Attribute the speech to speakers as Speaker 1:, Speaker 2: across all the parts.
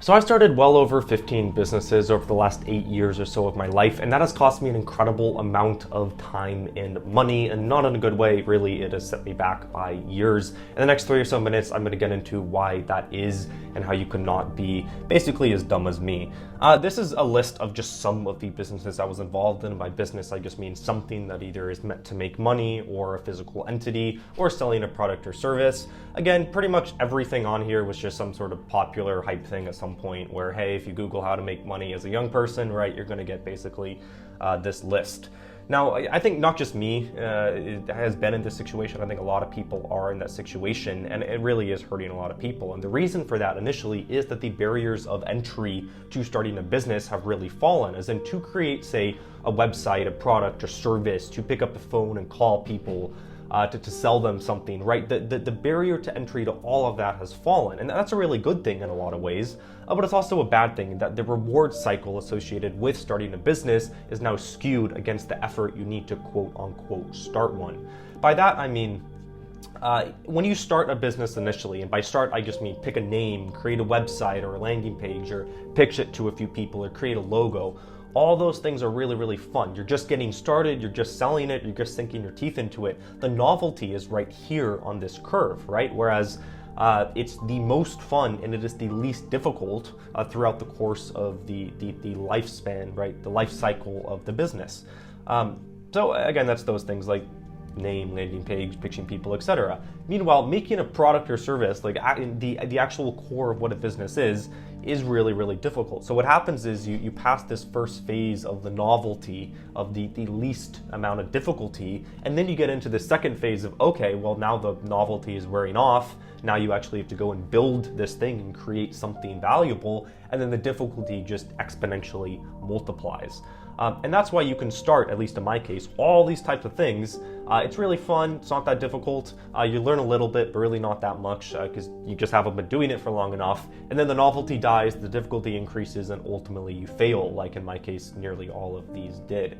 Speaker 1: So I've started well over 15 businesses over the last 8 years or so of my life, and that has cost me an incredible amount of time and money, and not in a good way, really. It has set me back by years. In the next 3 or so minutes, I'm going to get into why that is and how you cannot be basically as dumb as me. This is a list of just some of the businesses I was involved in. By business, I just mean something that either is meant to make money or a physical entity or selling a product or service. Again, pretty much everything on here was just some sort of popular hype thing at some point where, hey, if you Google how to make money as a young person, right, you're going to get basically this list. Now, I think not just me has been in this situation. I think a lot of people are in that situation, and it really is hurting a lot of people. And the reason for that initially is that the barriers of entry to starting a business have really fallen, as in to create, say, a website, a product or service, to pick up the phone and call people, to sell them something, right? The barrier to entry to all of that has fallen. And that's a really good thing in a lot of ways, but it's also a bad thing that the reward cycle associated with starting a business is now skewed against the effort you need to quote unquote start one. By that, I mean, when you start a business initially, and by start I just mean pick a name, create a website or a landing page, or pitch it to a few people, or create a logo. All those things are really, really fun. You're just getting started, you're just selling it, you're just sinking your teeth into it. The novelty is right here on this curve, right? Whereas it's the most fun and it is the least difficult throughout the course of the lifespan, right? The life cycle of the business. So again, that's those things like name, landing page, pitching people, etc. Meanwhile, making a product or service, like the actual core of what a business is really, really difficult. So what happens is you pass this first phase of the novelty, of the least amount of difficulty, and then you get into the second phase of, okay, well, now the novelty is wearing off. Now you actually have to go and build this thing and create something valuable, and then the difficulty just exponentially multiplies. And that's why you can start, at least in my case, all these types of things. It's really fun, it's not that difficult. You learn a little bit, but really not that much, because you just haven't been doing it for long enough. And then the novelty dies, the difficulty increases, and ultimately you fail, like in my case, nearly all of these did.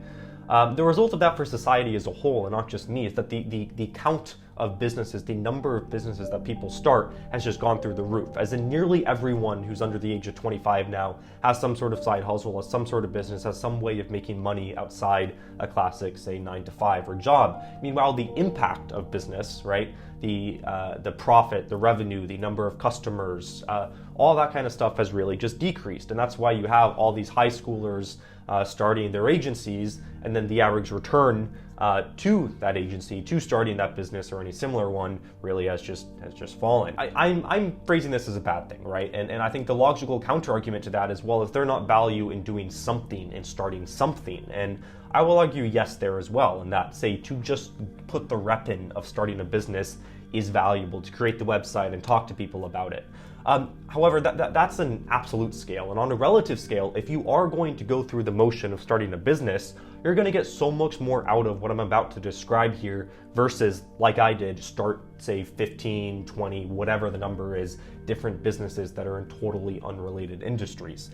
Speaker 1: The result of that for society as a whole, and not just me, is that the count of businesses, the number of businesses that people start has just gone through the roof. As in nearly everyone who's under the age of 25 now has some sort of side hustle, has some sort of business, has some way of making money outside a classic, say, 9-to-5 or job. Meanwhile, the impact of business, right? The profit, the revenue, the number of customers, all that kind of stuff has really just decreased. And that's why you have all these high schoolers starting their agencies, and then the average return to that agency, to starting that business or any similar one, really has just fallen. I'm phrasing this as a bad thing, right? And I think the logical counter argument to that is, well, is there not value in doing something and starting something? And I will argue yes there as well, and that, say, to just put the rep in of starting a business is valuable, to create the website and talk to people about it. However, that's an absolute scale. And on a relative scale, if you are going to go through the motion of starting a business, you're going to get so much more out of what I'm about to describe here versus, like I did, start, say, 15, 20, whatever the number is, different businesses that are in totally unrelated industries.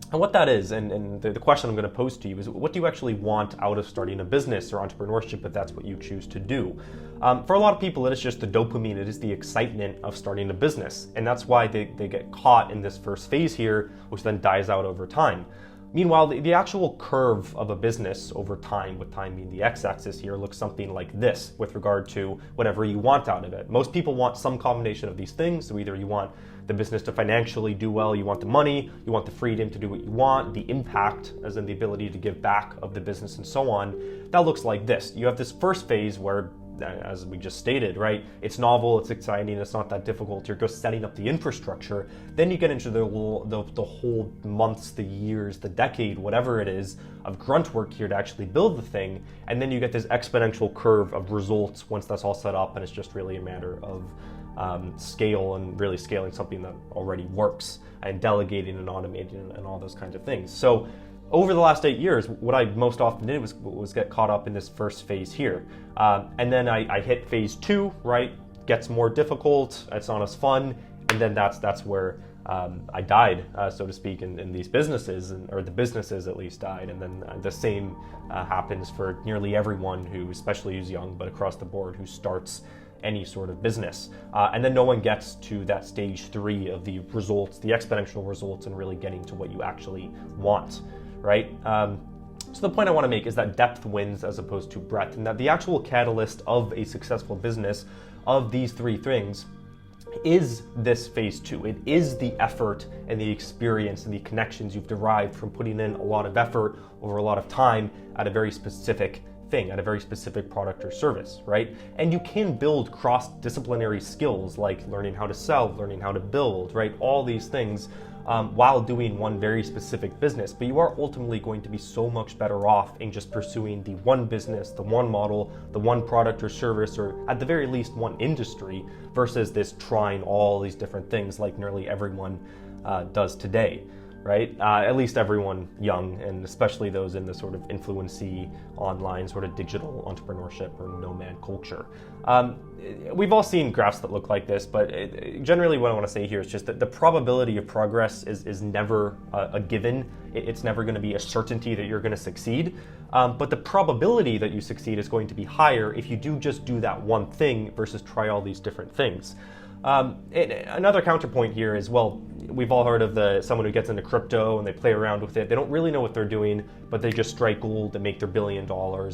Speaker 1: And what that is, and the question I'm going to pose to you is, what do you actually want out of starting a business or entrepreneurship if that's what you choose to do? For a lot of people, it is just the dopamine, it is the excitement of starting a business. And that's why they get caught in this first phase here, which then dies out over time. Meanwhile, the actual curve of a business over time, with time being the x-axis here, looks something like this with regard to whatever you want out of it. Most people want some combination of these things. So either you want the business to financially do well, you want the money, you want the freedom to do what you want, the impact, as in the ability to give back of the business and so on. That looks like this. You have this first phase where, as we just stated, right? It's novel, it's exciting, it's not that difficult. You're just setting up the infrastructure. Then you get into the whole months, the years, the decade, whatever it is, of grunt work here to actually build the thing. And then you get this exponential curve of results once that's all set up, and it's just really a matter of scale and really scaling something that already works and delegating and automating and all those kinds of things. So over the last 8 years, what I most often did was get caught up in this first phase here. And then I hit phase 2, right? Gets more difficult, it's not as fun, and then that's where I died, so to speak, in these businesses, or the businesses at least died. And then the same happens for nearly everyone who, especially who's young, but across the board, who starts any sort of business. And then no one gets to that stage 3 of the results, the exponential results, and really getting to what you actually want, right? So the point I want to make is that depth wins as opposed to breadth, and that the actual catalyst of a successful business of these 3 things is this phase 2. It is the effort and the experience and the connections you've derived from putting in a lot of effort over a lot of time at a very specific thing, at a very specific product or service, right? And you can build cross-disciplinary skills like learning how to sell, learning how to build, right? All these things while doing one very specific business, but you are ultimately going to be so much better off in just pursuing the one business, the one model, the one product or service, or at the very least one industry, versus this trying all these different things like nearly everyone does today, right? At least everyone young, and especially those in the sort of influency online sort of digital entrepreneurship or nomad culture. We've all seen graphs that look like this, but generally what I want to say here is just that the probability of progress is never a given. It's never going to be a certainty that you're going to succeed, but the probability that you succeed is going to be higher if you do just do that one thing versus try all these different things. Another counterpoint here is, well, we've all heard of someone who gets into crypto and they play around with it. They don't really know what they're doing, but they just strike gold and make their $1 billion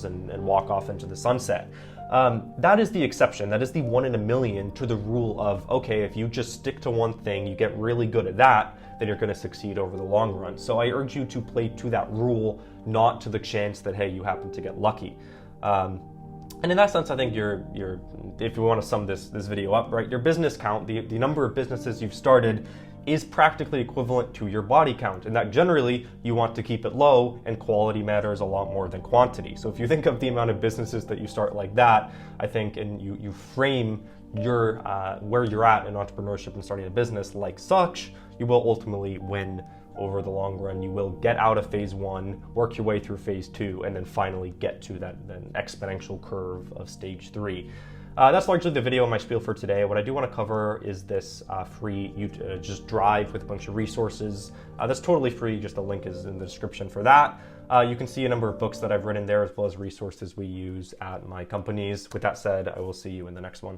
Speaker 1: and walk off into the sunset. That is the exception. That is the 1 in a million to the rule of, okay, if you just stick to one thing, you get really good at that, then you're going to succeed over the long run. So I urge you to play to that rule, not to the chance that, hey, you happen to get lucky. And in that sense, I think if you want to sum this video up, right, your business count, the number of businesses you've started, is practically equivalent to your body count, and that generally you want to keep it low, and quality matters a lot more than quantity. So if you think of the amount of businesses that you start like that, I think, and you frame your where you're at in entrepreneurship and starting a business like such, you will ultimately win over the long run. You will get out of phase 1, work your way through phase 2, and then finally get to that exponential curve of stage 3. That's largely the video on my spiel for today. What I do want to cover is this free just drive with a bunch of resources. That's totally free. Just a link is in the description for that. You can see a number of books that I've written there, as well as resources we use at my companies. With that said, I will see you in the next one.